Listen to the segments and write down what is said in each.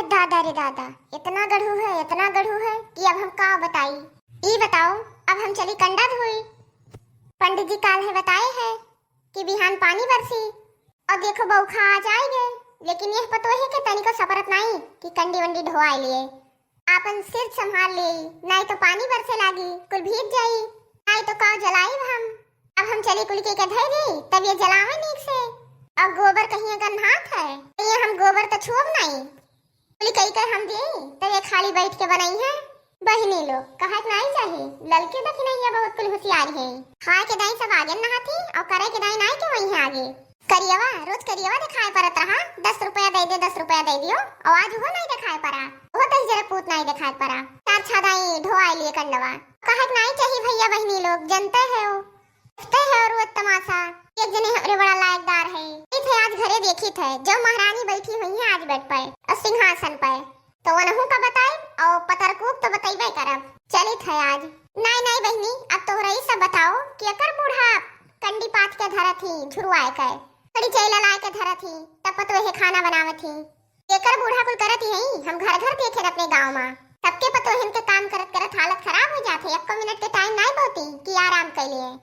दादा रे दादा, इतना गढ़ू है, इतना गढ़ू है कि अब हम का बताई। ई बताओ, अब हम चली कंडा धोई। पंडित जी काल है बताए है कि बिहान पानी बरसी और देखो बौखा आ जाएंगे, लेकिन यह पतो है कि तनिको सपरत नहीं कि कंडी वंडी ढोआई लिए। आपन सिर संभाल ले, नहीं तो पानी बरसे लागी कुल भीग जाई, नहीं तो का जलाई हम। अब हम चली कुल के धई दी, तब ये जलावे नीक से। अब गोबर कहीं गन्हात है, ये हम गोबर तो छुअब नहीं। कुल कई कर हम दी, तब ये खाली बैठ के बनाई है। बहिनी लोग कहत नहीं चाहे, लड़के देखी नहीं है बहुत कुल होशियार है। खाए के दाई सब आगे नहाती और करे के दाई नहीं के वही है आगे। करियवा रोज करियवा दिखाए परत रहा, 10 रुपया दे दे 10 रुपया दे दियो, और आज वो नहीं दिखाए परा, वो तो जरा पूत नहीं दिखाए परा। चार छादाई ढोआई लिए कंडवा कहत नहीं चाहिए भैया बहिनी लोग, जनते है वो और वो तमाशा। एक जने हमरे बड़ा लायकदार है, इथे आज घरे देखी थे जो महारानी बैठी हुई है आज बेड पे और सिंहासन पे, तो वनहु का बताई और पतरकूप तो बताइबे करब। चली थे आज। नहीं नहीं बहनी, अब तोहरा ही सब बताओ कि अकर बूढ़ा कंडी पात के धरा थी झुरवाए के कड़ी चैला लाए के धरा थी, तब पतो है खाना बनावे थी। एकर बूढ़ा कुल करत ही है, हम घर घर देखे अपने गांव में सबके पतो है के काम करत करत हालत खराब हो जाथे। 1 मिनट के टाइम नहीं बोती कि आराम कर लिए।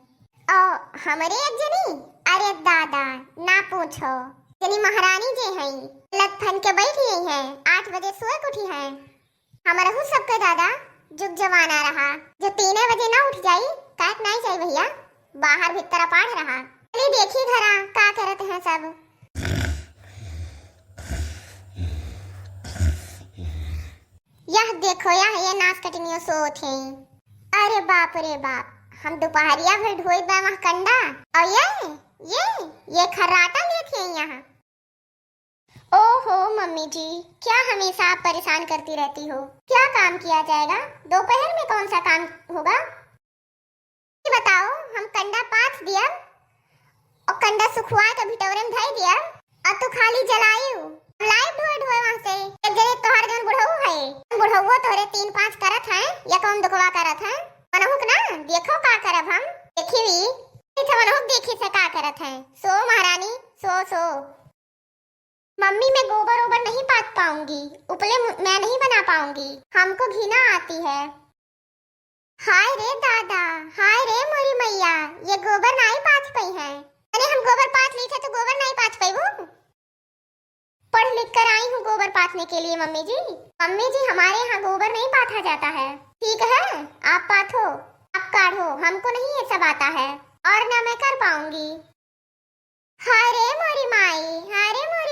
ओ हमारे एक जनी, अरे दादा ना पूछो, जनी महारानी जे हैं लत फन के बैठी है, 8 बजे सोए उठी है। हमारा हु सबके दादा जुग जमाना रहा, जो 3 बजे ना उठ जाई काट नहीं जाई भैया, बाहर भीतर पाड़ रहा। चली देखी घरा का करते हैं सब। यह देखो ये नाच कटनियो सोत है। अरे बाप रे बाप, हम दोपहरिया भर ढोई बा कंडा और ये खर्राटा लेती है यहाँ। ओहो मम्मी जी, क्या हमेशा आप परेशान करती रहती हो, क्या काम किया जाएगा, दोपहर में कौन सा काम होगा। बताओ, हम कंडा पाथ दिया और कंडा सुखवा के भिटोरे में धई दिया और तू खाली जलायू लाइव ढोए वहां से। एक जने तोहर जन बुढ़ऊ है, बुढ़ऊ तोरे 3-5 करत है या कौन दुखवा करत है। मनहुक ना देखो का करब हम, देखी भी इथे मनहुक देखी से का करत है। सो महारानी सो मम्मी मैं गोबर ओबर नहीं पात पाऊंगी, उपले मैं नहीं बना पाऊंगी, हमको घिना आती है। हाय रे दादा, हाय रे मोरी मैया, ये गोबर नहीं पात पई है। अरे हम गोबर पात ली थे तो गोबर नहीं पात पई वो। पढ़ लिख कर आई हूँ गोबर पाथने के लिए मम्मी जी। मम्मी जी हमारे यहाँ गोबर नहीं पाथा जाता है। ठीक है, आप पाथो, आप काढ़ो, हमको नहीं ये सब आता है और ना मैं कर पाऊंगी। हाय मोरी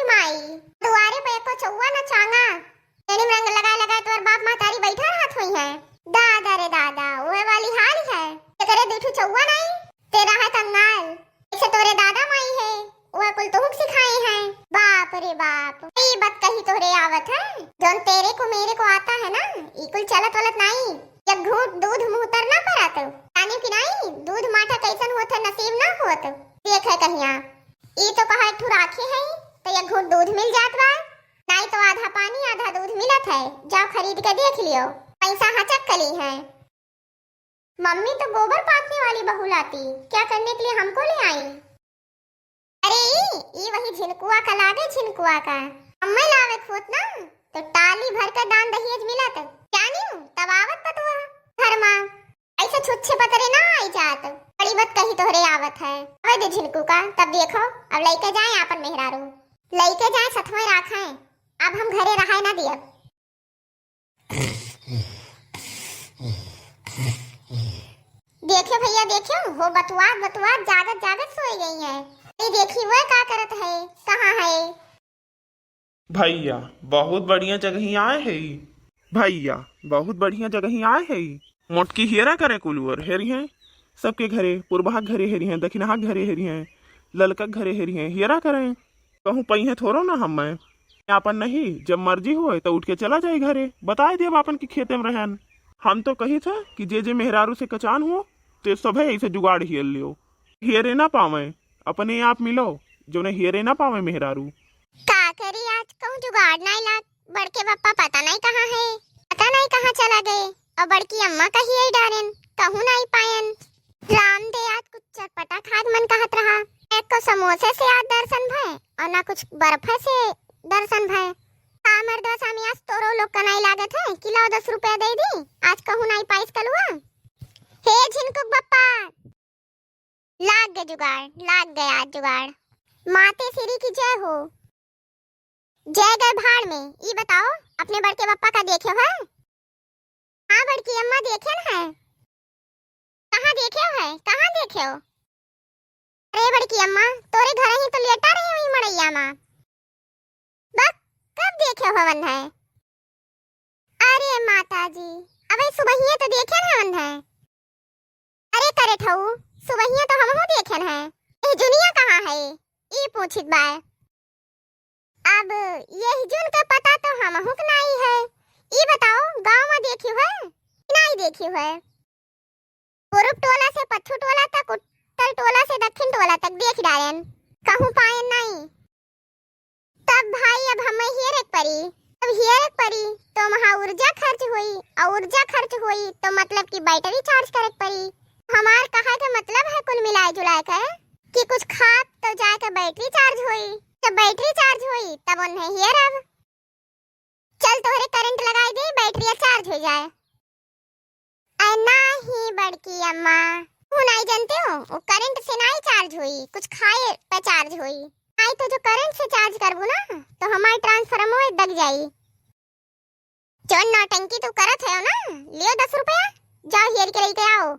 माई, दुआरे पे को चौवा न चांगा, तेरी रंग लगा तोर बाप महतारी बैठा रहत हुई है। दादा रे दादा, ओए वाली हाल है, तेरे दूठू चौवा नहीं, तेरा है कंगाल, इसे तोरे दादा माई है, ओए कुल तोहुक सिखाए हैं। बाप रे बाप, ये बात कही तोरे आवत है, जोन तेरे को मेरे को आता है ना, ई कुल चलत वलत नहीं। जब घूट दूध मुंह तर ना परत, जाने कि नहीं दूध माठा कैसन होत है नसीब ना होत। देख है कहिया ई तो कहा ठू राखी है तो ये घूट दूध मिल जात बा, नहीं तो आधा पानी आधा दूध मिलत है। जाओ खरीद के देख लियो, पैसा हचक कली है। मम्मी तो गोबर पाथने वाली बहू लाती, क्या करने के लिए हमको ले आई। अरे ई वही झिनकुआ का लागे, झिनकुआ का अम्मा लावे खोत ना, तो टाली भर के दान दहेज मिलत, जानियो तब आवत पतुआ घर में, ऐसे छुच्छे पतरे ना आई जात। बड़ी बात कही तोहरे आवत है। अबे दे झिनकू का, तब देखो अब लेके जाए आपन मेहरारू, लेके जाए सथवे राखे, अब हम घरे रहाए ना दिया। देखियो भैया देखियो, हो बतुआ जागत सोई गई है। ये देखी वो का करत है, कहाँ है। भैया बहुत बढ़िया जगह आए है, भैया बहुत बढ़िया जगह आए है। मोटकी हेरा करे कुलवर हेरी हैं, सबके घरे पूर्वा घरे हेरी हैं, दक्षिणा घरे हेरी हैं, ललका घरे हेरी हैं, हेरा करें कहूँ पई है थोड़ो ना। हम अपन नहीं, जब मर्जी हो तो उठ के चला जाए घरे, बताए दिए अपन की खेते में रहन। हम तो कही था कि जे मेहरारू से कचान हो तो सब है ऐसे जुगाड़ हियल लियो, हेरे ना पावे अपने आप मिलो, जो ने हेरे ना पावे मेहरारू। का करी आज कहूँ जुगाड़ नहीं लाग, बड़के पापा पता नहीं कहाँ है, पता नहीं कहाँ चला गए, और बड़की अम्मा कही आई डारेन, कहूँ नहीं पायन। राम दे आज कुछ चटपटा खाद मन कहत रहा, एक को समोसे से आज दर्शन भय और ना कुछ बर्फ से दर्शन भय। मर्दवा स्वामी आज लोग का नहीं लागत है कि लाओ 10 रुपया दे दी, आज कहूँ नहीं पाइस कलुआ। हे झिनकुक बप्पा, लाग गए जुगाड़, लाग गए आज जुगाड़। माते श्री की जय हो। जय गए भाड़ में। ये बताओ अपने बड़के बप्पा का देखे है? हाँ बड़की अम्मा देखे न है। कहाँ देखे हो है, कहाँ देखे हो? अरे बड़की अम्मा तोरे घर ही तो लेटा रही हुई मड़ैया माँ। बक कब देखे हो हवन है? अरे माता जी अबे सुबहिया तो देखे न हवन है। अरे करे ठऊ सुबहिया तो हमहू देखे है। ए जुनिया कहाँ है ये पूछित बाय। अब यही जुन का पता तो हमहू के नहीं है। ये बताओ गांव में देखी है नहीं देखी है? पूर्व टोला से पश्चिम टोला तक, उत्तर टोला से दक्षिण टोला तक देख डायन, कहूँ पाए नहीं। तब भाई अब हमें हियर परी, अब हियर परी तो वहाँ ऊर्जा खर्च हुई, और ऊर्जा खर्च हुई तो मतलब कि बैटरी चार्ज करे पड़ी। हमार कहा का मतलब है कुल मिलाए जुलाए कर कि कुछ खा तो जाकर बैटरी चार्ज हुई, जब बैटरी चार्ज हुई तब उन्हें हियर अब चल तोहरे करंट लगाई दे बैटरी चार्ज हो जाए। नहीं बड़की अम्मा तू नहीं जानते हो वो करंट से नहीं चार्ज हुई, कुछ खाए पे चार्ज हुई। नहीं तो जो करंट से चार्ज करबू ना तो हमारे ट्रांसफार्मर दग जाई। जो नौटंकी तू करत है ना, लियो 10 रुपया, जाओ हियर के लेके आओ।